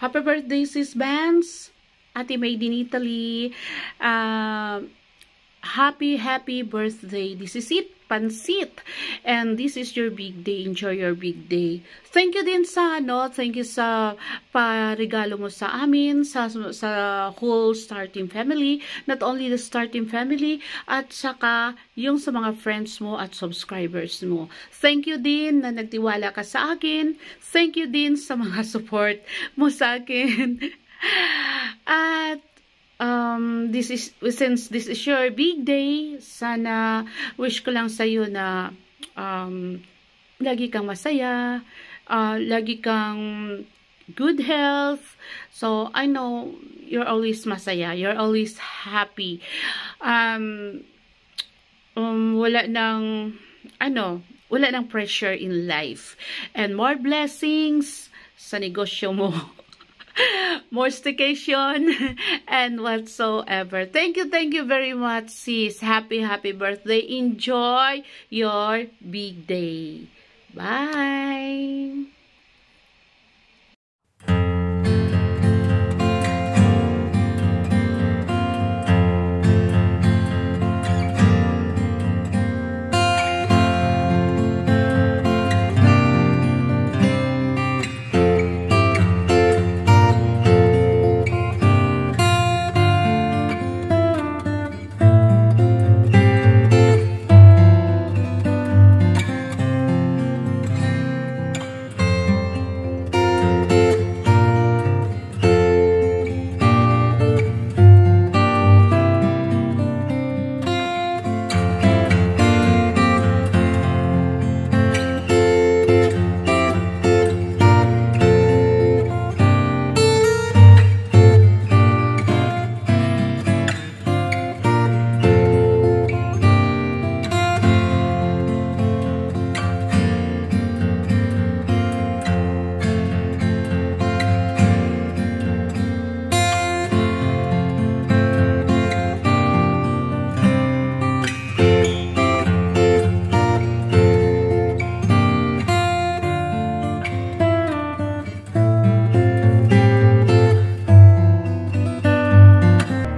Happy birthday, Sis Vance. Ate Made in Italy. Happy birthday. This is it, pansit. And this is your big day. Enjoy your big day. Thank you din sa, thank you sa parigalo mo sa amin, sa whole Star Team family. Not only the Star Team family, at saka yung sa mga friends mo at subscribers mo. Thank you din na nagtiwala ka sa akin. Thank you din sa mga support mo sa akin. At since this is your big day, sana wish ko lang sa iyo na lagi kang masaya, lagi kang good health. So I know you're always masaya, you're always happy. Wala nang pressure in life, and more blessings sa negosyo mo. More staycation and whatsoever. Thank you very much, sis. Happy birthday. Enjoy your big day. Bye.